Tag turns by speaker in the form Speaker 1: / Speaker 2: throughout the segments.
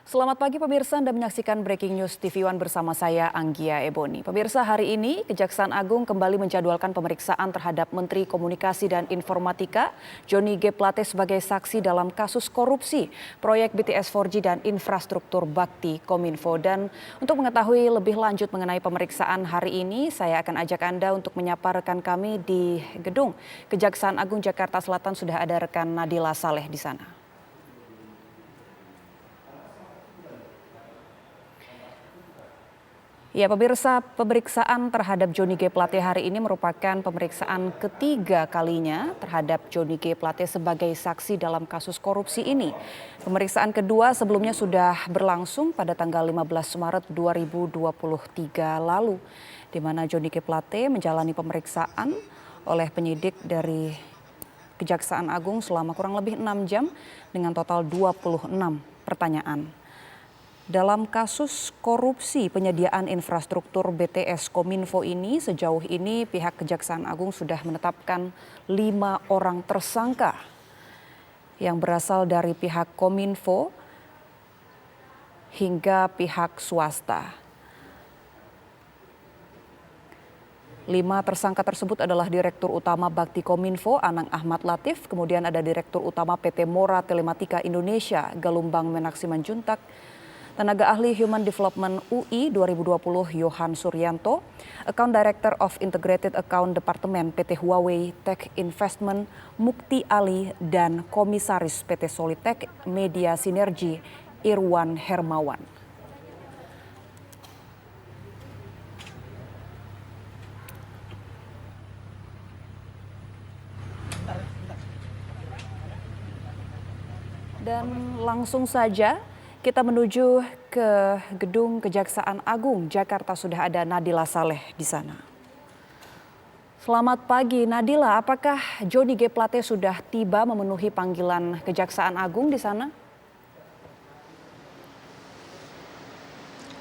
Speaker 1: Selamat pagi pemirsa, Anda menyaksikan Breaking News TV One bersama saya Anggia Eboni. Pemirsa, hari ini Kejaksaan Agung kembali menjadwalkan pemeriksaan terhadap Menteri Komunikasi dan Informatika Johnny G. Plate sebagai saksi dalam kasus korupsi proyek BTS 4G dan infrastruktur bakti Kominfo. Dan untuk mengetahui lebih lanjut mengenai pemeriksaan hari ini, saya akan ajak Anda untuk menyapa rekan kami di gedung Kejaksaan Agung Jakarta Selatan. Sudah ada rekan Nadila Saleh di sana. Ya pemirsa, pemeriksaan terhadap Johnny G. Plate hari ini merupakan pemeriksaan ketiga kalinya terhadap Johnny G. Plate sebagai saksi dalam kasus korupsi ini. Pemeriksaan kedua sebelumnya sudah berlangsung pada tanggal 15 Maret 2023 lalu, di mana Johnny G. Plate menjalani pemeriksaan oleh penyidik dari Kejaksaan Agung selama kurang lebih 6 jam dengan total 26 pertanyaan. Dalam kasus korupsi penyediaan infrastruktur BTS Kominfo ini, sejauh ini pihak Kejaksaan Agung sudah menetapkan 5 orang tersangka yang berasal dari pihak Kominfo hingga pihak swasta. 5 tersangka tersebut adalah Direktur Utama Bakti Kominfo Anang Ahmad Latif, kemudian ada Direktur Utama PT Mora Telematika Indonesia Galumbang Menak Simanjuntak, Tenaga Ahli Human Development UI 2020 Yohan Suryanto, Account Director of Integrated Account Department PT Huawei Tech Investment Mukti Ali, dan Komisaris PT Solitek Media Sinergi Irwan Hermawan. Dan langsung saja kita menuju ke gedung Kejaksaan Agung Jakarta. Sudah ada Nadila Saleh di sana. Selamat pagi Nadila, apakah Johnny G. Plate sudah tiba memenuhi panggilan Kejaksaan Agung di sana?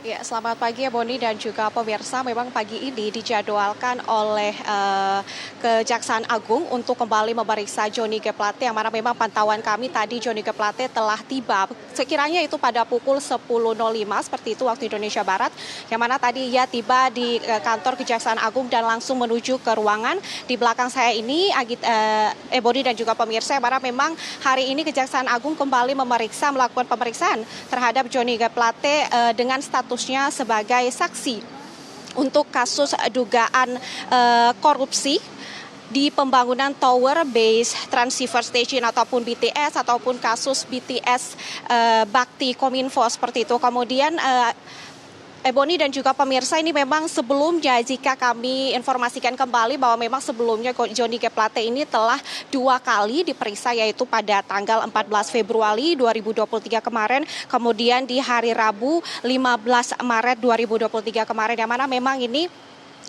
Speaker 2: Ya, selamat pagi ya Boni dan juga pemirsa. Memang pagi ini dijadwalkan oleh Kejaksaan Agung untuk kembali memeriksa Johnny G. Plate, yang mana memang pantauan kami tadi Johnny G. Plate telah tiba sekiranya itu pada pukul 10.05 seperti itu waktu Indonesia Barat, yang mana tadi ia tiba di kantor Kejaksaan Agung dan langsung menuju ke ruangan di belakang saya ini, Boni dan juga pemirsa, yang mana memang hari ini Kejaksaan Agung kembali melakukan pemeriksaan terhadap Johnny G. Plate dengan statusnya sebagai saksi untuk kasus dugaan korupsi di pembangunan Tower Base Transceiver Station ataupun BTS, ataupun kasus BTS Bakti Kominfo seperti itu. Kemudian Boni dan juga pemirsa, ini memang sebelumnya jika kami informasikan kembali bahwa memang sebelumnya Johnny G. Plate ini telah 2 kali diperiksa, yaitu pada tanggal 14 Februari 2023 kemarin, kemudian di hari Rabu 15 Maret 2023 kemarin, yang mana memang ini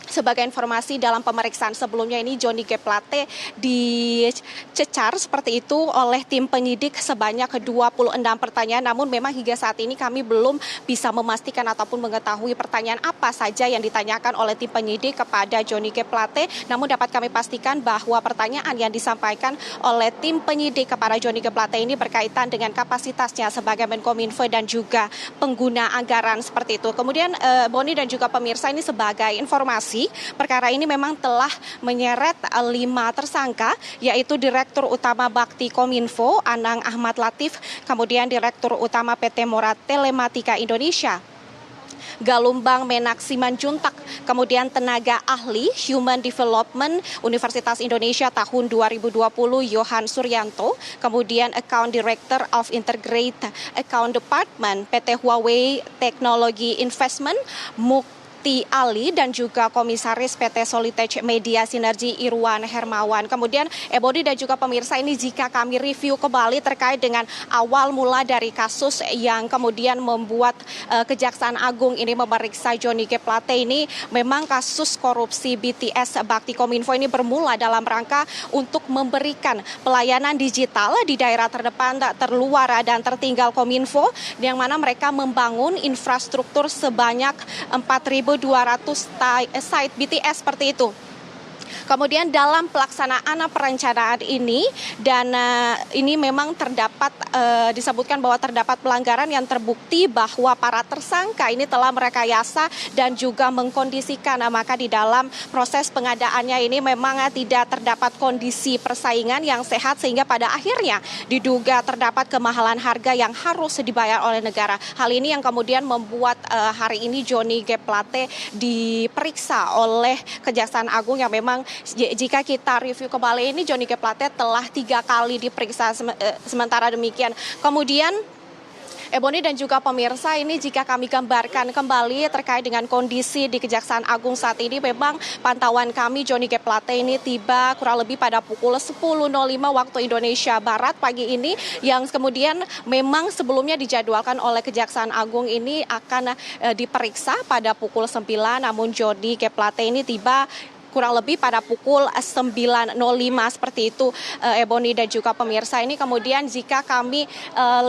Speaker 2: sebagai informasi dalam pemeriksaan sebelumnya ini Johnny G. Plate dicecar seperti itu oleh tim penyidik sebanyak 26 pertanyaan. Namun memang hingga saat ini kami belum bisa memastikan ataupun mengetahui pertanyaan apa saja yang ditanyakan oleh tim penyidik kepada Johnny G. Plate. Namun dapat kami pastikan bahwa pertanyaan yang disampaikan oleh tim penyidik kepada Johnny G. Plate ini berkaitan dengan kapasitasnya sebagai Menkominfo dan juga pengguna anggaran seperti itu. Kemudian Boni dan juga pemirsa, ini sebagai informasi, perkara ini memang telah menyeret 5 tersangka, yaitu Direktur Utama Bakti Kominfo Anang Ahmad Latif, kemudian Direktur Utama PT Mora Telematika Indonesia Galumbang Menak Simanjuntak, kemudian Tenaga Ahli Human Development Universitas Indonesia tahun 2020 Yohan Suryanto, kemudian Account Director of Integrated Account Department PT Huawei Technology Investment Mukti Ali, dan juga Komisaris PT Solitek Media Sinergi Irwan Hermawan. Kemudian Boni dan juga pemirsa, ini jika kami review kembali terkait dengan awal mula dari kasus yang kemudian membuat Kejaksaan Agung ini memeriksa Johnny G. Plate ini, memang kasus korupsi BTS Bakti Kominfo ini bermula dalam rangka untuk memberikan pelayanan digital di daerah terdepan, terluar dan tertinggal Kominfo, yang mana mereka membangun infrastruktur sebanyak 4.200 site BTS seperti itu. Kemudian dalam pelaksanaan perencanaan ini dan ini memang terdapat disebutkan bahwa terdapat pelanggaran yang terbukti bahwa para tersangka ini telah merekayasa dan juga mengkondisikan, maka di dalam proses pengadaannya ini memang tidak terdapat kondisi persaingan yang sehat sehingga pada akhirnya diduga terdapat kemahalan harga yang harus dibayar oleh negara. Hal ini yang kemudian membuat hari ini Johnny G. Plate diperiksa oleh Kejaksaan Agung yang memang jika kita review kembali ini Johnny G. Plate telah 3 kali diperiksa sementara demikian. Kemudian Ebony dan juga pemirsa, ini jika kami gambarkan kembali terkait dengan kondisi di Kejaksaan Agung saat ini, memang pantauan kami Johnny G. Plate ini tiba kurang lebih pada pukul 10.05 waktu Indonesia Barat pagi ini, yang kemudian memang sebelumnya dijadwalkan oleh Kejaksaan Agung ini akan diperiksa pada pukul 9, namun Johnny G. Plate ini tiba kurang lebih pada pukul 9.05 seperti itu, Ebony dan juga pemirsa. Ini kemudian jika kami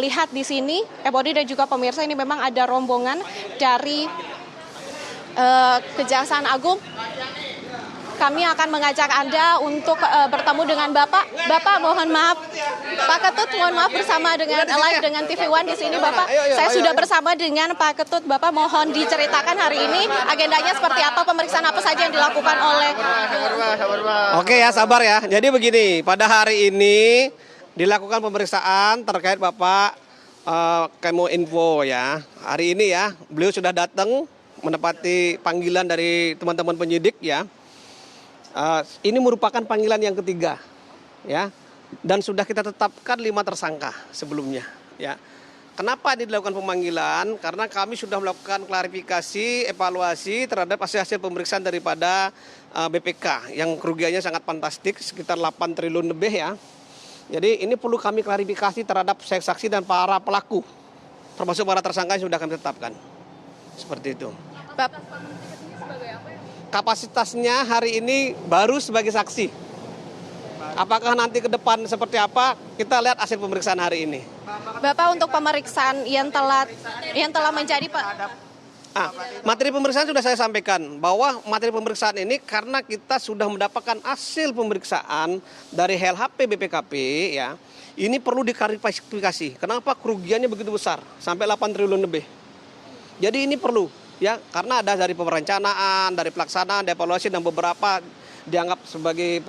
Speaker 2: lihat di sini, Ebony dan juga pemirsa, ini memang ada rombongan dari Kejaksaan Agung. Kami akan mengajak Anda untuk bertemu dengan Bapak. Bapak, mohon maaf. Pak Ketut, mohon maaf bersama dengan live dengan TV One di sini, Bapak. Saya sudah bersama dengan Pak Ketut. Bapak, mohon diceritakan hari ini agendanya seperti apa, pemeriksaan apa saja yang dilakukan oleh...
Speaker 3: Oke ya, sabar ya. Jadi begini, pada hari ini dilakukan pemeriksaan terkait Bapak Kemoinfo ya. Hari ini ya, beliau sudah datang menepati panggilan dari teman-teman penyidik ya. Ini merupakan panggilan yang ketiga, ya, dan sudah kita tetapkan 5 tersangka sebelumnya, ya. Kenapa ini dilakukan pemanggilan? Karena kami sudah melakukan klarifikasi, evaluasi terhadap hasil pemeriksaan daripada BPK yang kerugiannya sangat fantastik, sekitar 8 triliun lebih ya. Jadi ini perlu kami klarifikasi terhadap saksi dan para pelaku, termasuk para tersangka yang sudah kami tetapkan, seperti itu. Kapasitasnya hari ini baru sebagai saksi. Apakah nanti ke depan seperti apa? Kita lihat hasil pemeriksaan hari ini.
Speaker 2: Bapak, untuk pemeriksaan yang telah menjadi Pak.
Speaker 3: Materi pemeriksaan sudah saya sampaikan bahwa materi pemeriksaan ini karena kita sudah mendapatkan hasil pemeriksaan dari LHP BPKP ya. Ini perlu diklarifikasi. Kenapa kerugiannya begitu besar sampai 8 triliun lebih. Jadi ini perlu. Ya, karena ada dari perencanaan, dari pelaksanaan, dari evaluasi dan beberapa dianggap sebagai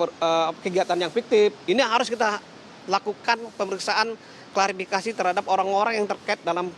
Speaker 3: kegiatan yang fiktif. Ini harus kita lakukan pemeriksaan klarifikasi terhadap orang-orang yang terkait dalam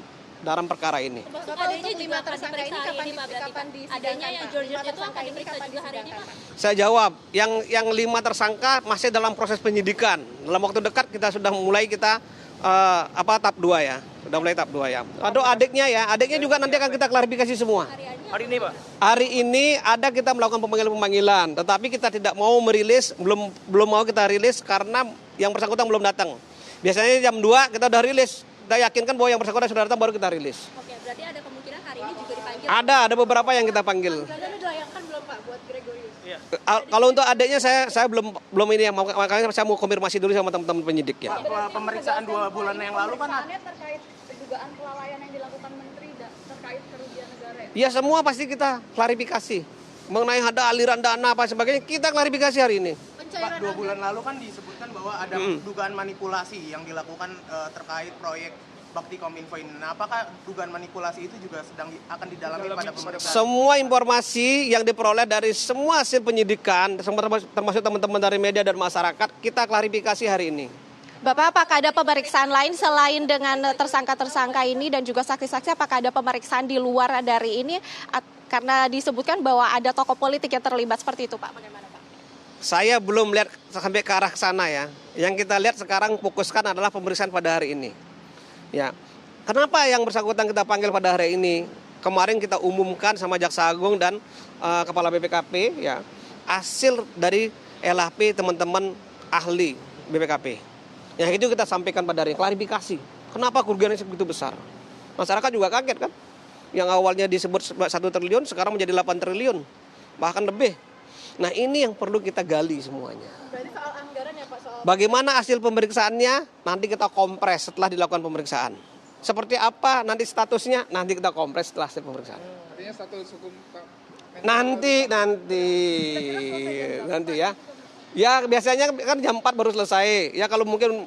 Speaker 3: perkara ini.
Speaker 4: Adanya juga tersangka ini kapan adanya yang George itu akan diperiksa juga hari ini, Pak?
Speaker 3: Saya jawab, yang 5 tersangka masih dalam proses penyidikan. Dalam waktu dekat kita sudah mulai tahap 2 ya. Sudah mulai tahap 2 ya. Ada adiknya ya, adiknya juga nanti akan kita klarifikasi semua.
Speaker 5: Hari ini Pak?
Speaker 3: Hari ini ada kita melakukan pemanggilan, tetapi kita tidak mau merilis, belum mau kita rilis karena yang bersangkutan belum datang. Biasanya jam 2 kita udah rilis, kita yakinkan bahwa yang bersangkutan sudah datang baru kita rilis.
Speaker 4: Oke, berarti ada kemungkinan hari ini juga dipanggil?
Speaker 3: Ada beberapa yang kita panggil.
Speaker 4: Panggilannya dilayangkan belum Pak buat Gregorius?
Speaker 5: Iya.
Speaker 3: Kalau untuk adiknya saya belum ini ya, makanya saya mau konfirmasi dulu sama teman-teman penyidik ya.
Speaker 5: Pak, pemeriksaan 2 bulan yang lalu kan
Speaker 4: Terkait dugaan kelalaian yang dilakukan Menteri terkait kerugian negara ya?
Speaker 3: Ya semua pasti kita klarifikasi. Mengenai ada aliran dana apa sebagainya, kita klarifikasi hari ini.
Speaker 5: Pak, 2 bulan lalu kan disebutkan bahwa ada dugaan manipulasi yang dilakukan terkait proyek Bakti Kominfo ini. Nah, apakah dugaan manipulasi itu juga akan didalami pada pemeriksaan?
Speaker 3: Semua informasi yang diperoleh dari semua hasil penyidikan, termasuk teman-teman dari media dan masyarakat, kita klarifikasi hari ini.
Speaker 2: Bapak, apakah ada pemeriksaan lain selain dengan tersangka-tersangka ini dan juga saksi-saksi? Apakah ada pemeriksaan di luar dari ini? Karena disebutkan bahwa ada tokoh politik yang terlibat seperti itu, Pak. Bagaimana, Pak?
Speaker 3: Saya belum lihat sampai ke arah sana ya. Yang kita lihat sekarang fokuskan adalah pemeriksaan pada hari ini. Ya, kenapa yang bersangkutan kita panggil pada hari ini? Kemarin kita umumkan sama Jaksa Agung dan Kepala BPKP ya, hasil dari LHP teman-teman ahli BPKP. Yang itu kita sampaikan pada hari ini, klarifikasi. Kenapa kerugiannya segitu besar? Masyarakat juga kaget kan? Yang awalnya disebut 1 triliun sekarang menjadi 8 triliun, bahkan lebih. Nah, ini yang perlu kita gali semuanya.
Speaker 4: Berarti soal anggaran ya Pak, soal...
Speaker 3: Bagaimana hasil pemeriksaannya? Nanti kita kompres setelah dilakukan pemeriksaan. Seperti apa nanti statusnya? Nanti kita kompres setelah hasil pemeriksaan.
Speaker 6: Artinya status hukum Pak
Speaker 3: Nanti ya. Ya biasanya kan jam 4 baru selesai. Ya kalau mungkin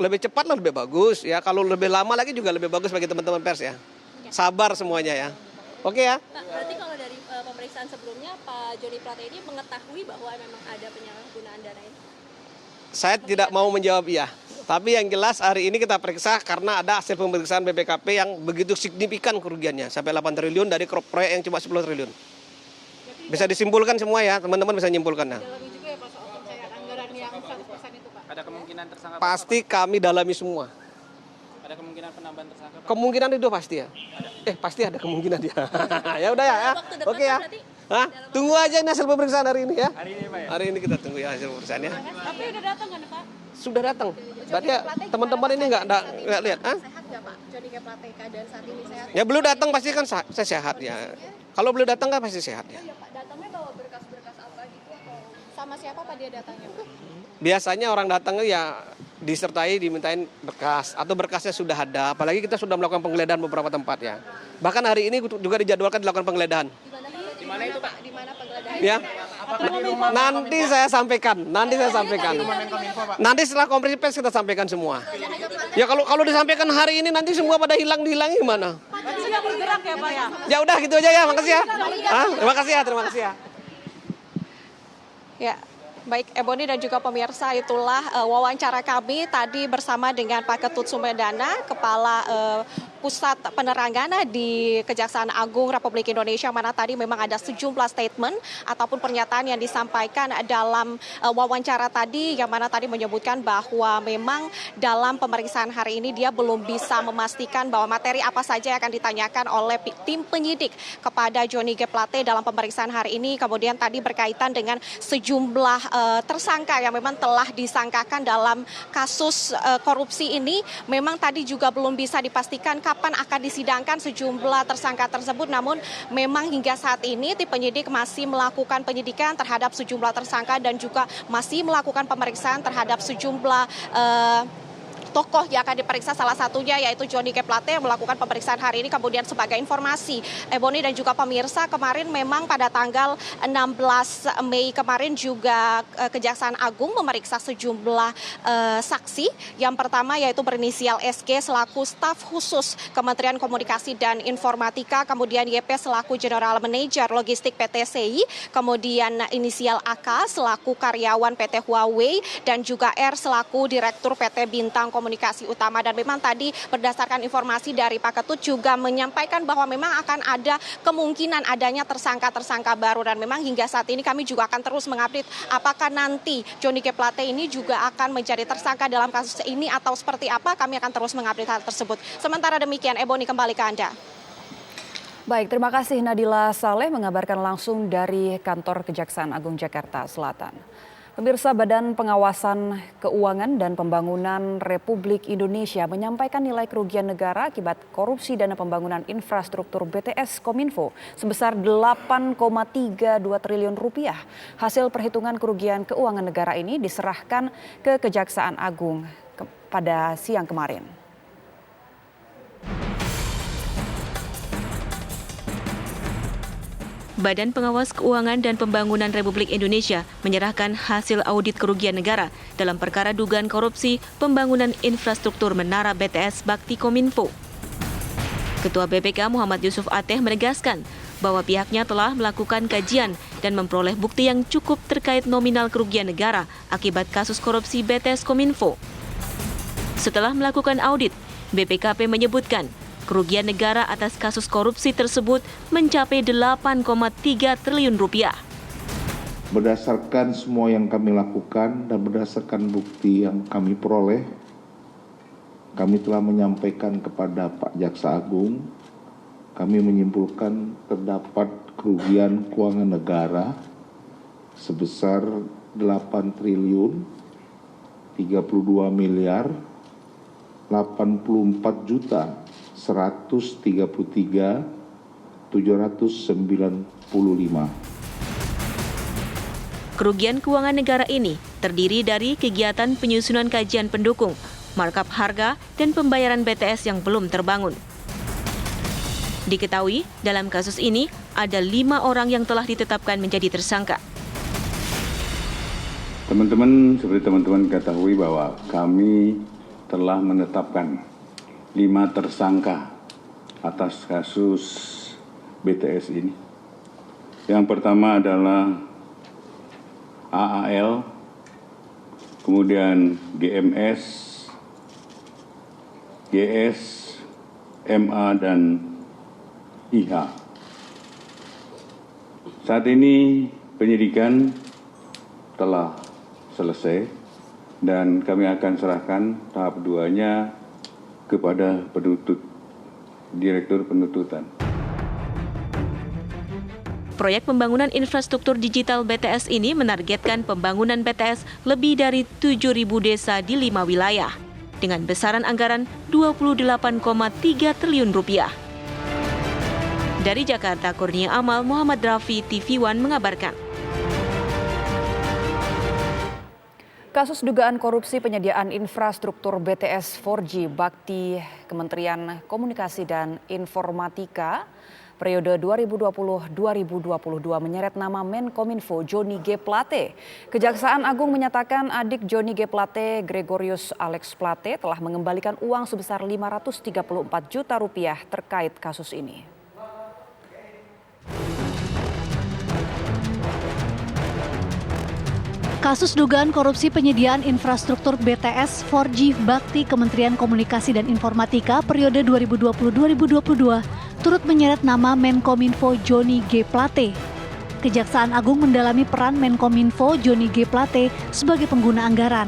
Speaker 3: lebih cepat lebih bagus. Ya kalau lebih lama lagi juga lebih bagus bagi teman-teman pers ya. Sabar semuanya ya. Oke ya.
Speaker 4: Pak, berarti kalau dari pemeriksaan sebelumnya Pak Joni Plate ini mengetahui bahwa memang ada penyalahgunaan dana ini?
Speaker 3: Saya tidak mau menjawab iya. Tapi yang jelas hari ini kita periksa karena ada hasil pemeriksaan BPKP yang begitu signifikan kerugiannya. Sampai 8 triliun dari proyek yang cuma 10 triliun. Bisa disimpulkan semua ya, teman-teman bisa menyimpulkan.
Speaker 4: Dalami juga ya Pak soal pencairan anggaran yang 100% itu Pak?
Speaker 6: Ada kemungkinan tersangka?
Speaker 3: Pasti kami dalami semua.
Speaker 6: Ada kemungkinan penambahan tersangka?
Speaker 3: Kemungkinan itu pasti ya. Pasti ada kemungkinan ya. Ya udah ya. Oke ya. Hah? Tunggu aja ini hasil pemeriksaan hari ini ya.
Speaker 6: Hari ini Pak ya?
Speaker 3: Hari ini kita tunggu ya hasil pemeriksaannya.
Speaker 4: Tapi udah datang kan Pak?
Speaker 3: Sudah datang. Berarti ya, teman-teman ini nggak lihat. Hah?
Speaker 2: Sehat nggak Pak? Joni G. Plate keadaan saat ini sehat?
Speaker 3: Ya belum datang pasti kan saya sehat ya. Kalau belum datang kan pasti sehat ya.
Speaker 2: Pak, datangnya bawa berkas-berkas apa gitu atau sama siapa Pak dia datangnya Pak?
Speaker 3: Biasanya orang datang ya disertai dimintain berkas atau berkasnya sudah ada. Apalagi kita sudah melakukan penggeledahan beberapa tempat ya. Bahkan hari ini juga dijadwalkan dilakukan penggeledahan.
Speaker 2: Di mana itu Pak? Di mana penggeledahan?
Speaker 3: Ya. Nanti saya sampaikan. Nanti setelah konferensi pers kita sampaikan semua. Ya kalau disampaikan hari ini nanti semua pada hilang-hilangi gimana?
Speaker 4: Tidak bergerak ya Pak ya?
Speaker 3: Ya udah gitu aja ya. Makasih ya. Terima kasih ya.
Speaker 2: Ya, baik Ebony dan juga pemirsa, itulah wawancara kami tadi bersama dengan Pak Ketut Sumedana, Kepala Pusat Penerangan di Kejaksaan Agung Republik Indonesia, mana tadi memang ada sejumlah statement ataupun pernyataan yang disampaikan dalam wawancara tadi, yang mana tadi menyebutkan bahwa memang dalam pemeriksaan hari ini dia belum bisa memastikan bahwa materi apa saja yang akan ditanyakan oleh tim penyidik kepada Joni G. Plate dalam pemeriksaan hari ini. Kemudian tadi berkaitan dengan sejumlah tersangka yang memang telah disangkakan dalam kasus korupsi ini, memang tadi juga belum bisa dipastikan kapan akan disidangkan sejumlah tersangka tersebut. Namun memang hingga saat ini tim penyidik masih melakukan penyidikan terhadap sejumlah tersangka dan juga masih melakukan pemeriksaan terhadap sejumlah tokoh yang akan diperiksa, salah satunya yaitu Joni G. Plate yang melakukan pemeriksaan hari ini. Kemudian sebagai informasi, Ebony dan juga pemirsa, kemarin memang pada tanggal 16 Mei kemarin juga Kejaksaan Agung memeriksa sejumlah saksi. Yang pertama yaitu berinisial SG selaku staf khusus Kementerian Komunikasi dan Informatika, kemudian YP selaku General Manager Logistik PT CI, kemudian inisial AK selaku karyawan PT Huawei, dan juga R selaku Direktur PT Bintang Komunikasi Utama. Dan memang tadi berdasarkan informasi dari Pak Ketut juga menyampaikan bahwa memang akan ada kemungkinan adanya tersangka-tersangka baru, dan memang hingga saat ini kami juga akan terus mengupdate apakah nanti Joni G. Plate ini juga akan menjadi tersangka dalam kasus ini atau seperti apa. Kami akan terus mengupdate hal tersebut. Sementara demikian, Ebony kembali ke Anda.
Speaker 1: Baik, terima kasih Nadila Saleh mengabarkan langsung dari kantor Kejaksaan Agung Jakarta Selatan. Pemirsa, Badan Pengawasan Keuangan dan Pembangunan Republik Indonesia menyampaikan nilai kerugian negara akibat korupsi dana pembangunan infrastruktur BTS Kominfo sebesar 8,32 triliun rupiah. Hasil perhitungan kerugian keuangan negara ini diserahkan ke Kejaksaan Agung pada siang kemarin.
Speaker 7: Badan Pengawas Keuangan dan Pembangunan Republik Indonesia menyerahkan hasil audit kerugian negara dalam perkara dugaan korupsi pembangunan infrastruktur menara BTS Bakti Kominfo. Ketua BPK Muhammad Yusuf Ateh menegaskan bahwa pihaknya telah melakukan kajian dan memperoleh bukti yang cukup terkait nominal kerugian negara akibat kasus korupsi BTS Kominfo. Setelah melakukan audit, BPKP menyebutkan kerugian negara atas kasus korupsi tersebut mencapai 8,3 triliun rupiah.
Speaker 8: Berdasarkan semua yang kami lakukan dan berdasarkan bukti yang kami peroleh, kami telah menyampaikan kepada Pak Jaksa Agung, kami menyimpulkan terdapat kerugian keuangan negara sebesar 8 triliun 32 miliar 84 juta 133.795.
Speaker 7: Kerugian keuangan negara ini terdiri dari kegiatan penyusunan kajian pendukung, markup harga, dan pembayaran BTS yang belum terbangun. Diketahui, dalam kasus ini, ada 5 orang yang telah ditetapkan menjadi tersangka.
Speaker 9: Teman-teman, seperti teman-teman ketahui bahwa kami telah menetapkan 5 tersangka atas kasus BTS ini. Yang pertama adalah AAL, kemudian GMS, GS, MA, dan IH. Saat ini penyidikan telah selesai dan kami akan serahkan tahap 2-nya kepada Direktur Penuntutan.
Speaker 7: Proyek pembangunan infrastruktur digital BTS ini menargetkan pembangunan BTS lebih dari 7.000 desa di 5 wilayah dengan besaran anggaran 28,3 triliun rupiah. Dari Jakarta, Kurnia Amal, Muhammad Rafi, TV One mengabarkan.
Speaker 1: Kasus dugaan korupsi penyediaan infrastruktur BTS 4G Bakti Kementerian Komunikasi dan Informatika periode 2020-2022 menyeret nama Menkominfo Johnny G. Plate. Kejaksaan Agung menyatakan adik Johnny G. Plate, Gregorius Alex Plate, telah mengembalikan uang sebesar 534 juta rupiah terkait kasus ini.
Speaker 10: Kasus dugaan korupsi penyediaan infrastruktur BTS 4G Bakti Kementerian Komunikasi dan Informatika periode 2020-2022 turut menyeret nama Menkominfo Johnny G. Plate. Kejaksaan Agung mendalami peran Menkominfo Johnny G. Plate sebagai pengguna anggaran.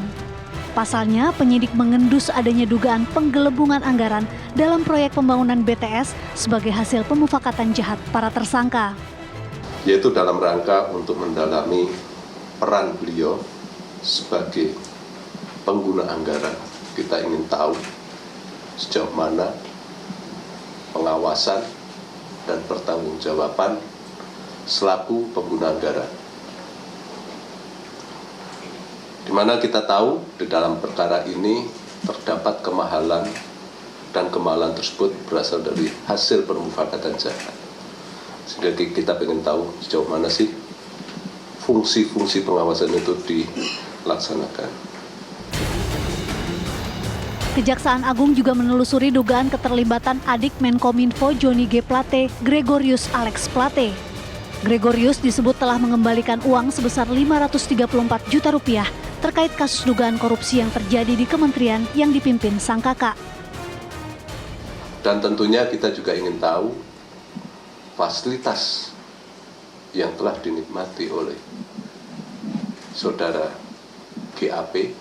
Speaker 10: Pasalnya, penyidik mengendus adanya dugaan penggelembungan anggaran dalam proyek pembangunan BTS sebagai hasil pemufakatan jahat para tersangka.
Speaker 11: Yaitu dalam rangka untuk mendalami peran beliau sebagai pengguna anggaran. Kita ingin tahu sejauh mana pengawasan dan pertanggungjawaban selaku pengguna anggaran. Di mana kita tahu di dalam perkara ini terdapat kemahalan dan kemahalan tersebut berasal dari hasil permufakatan jahat. Sehingga kita ingin tahu sejauh mana sih fungsi-fungsi pengawasan itu dilaksanakan.
Speaker 10: Kejaksaan Agung juga menelusuri dugaan keterlibatan adik Menkominfo Johnny G. Plate, Gregorius Alex Plate. Gregorius disebut telah mengembalikan uang sebesar 534 juta rupiah terkait kasus dugaan korupsi yang terjadi di kementerian yang dipimpin sang kakak.
Speaker 11: Dan tentunya kita juga ingin tahu fasilitas yang telah dinikmati oleh saudara GAP,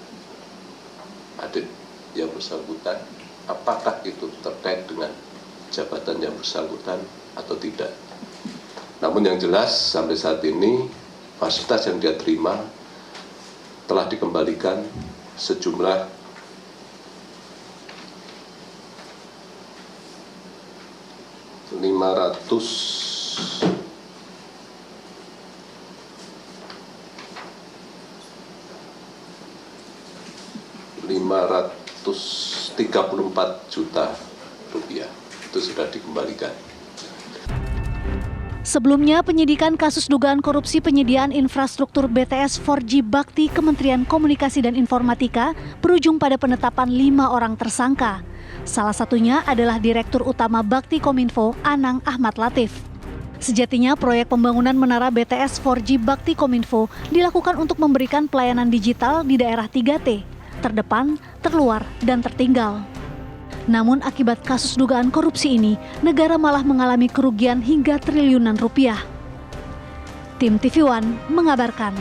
Speaker 11: adik yang bersangkutan, apakah itu terkait dengan jabatan yang bersangkutan atau tidak. Namun yang jelas sampai saat ini fasilitas yang dia terima telah dikembalikan sejumlah Rp534 juta rupiah. Itu sudah dikembalikan.
Speaker 10: Sebelumnya, penyidikan kasus dugaan korupsi penyediaan infrastruktur BTS 4G Bakti Kementerian Komunikasi dan Informatika berujung pada penetapan 5 orang tersangka. Salah satunya adalah Direktur Utama Bakti Kominfo, Anang Ahmad Latif. Sejatinya, proyek pembangunan menara BTS 4G Bakti Kominfo dilakukan untuk memberikan pelayanan digital di daerah 3T, terdepan, terluar, dan tertinggal. Namun akibat kasus dugaan korupsi ini, negara malah mengalami kerugian hingga triliunan rupiah. Tim TV One mengabarkan.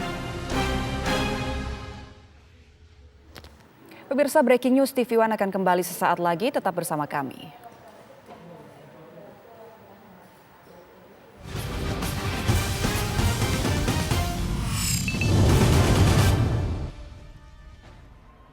Speaker 1: Pemirsa, Breaking News TV One akan kembali sesaat lagi, tetap bersama kami.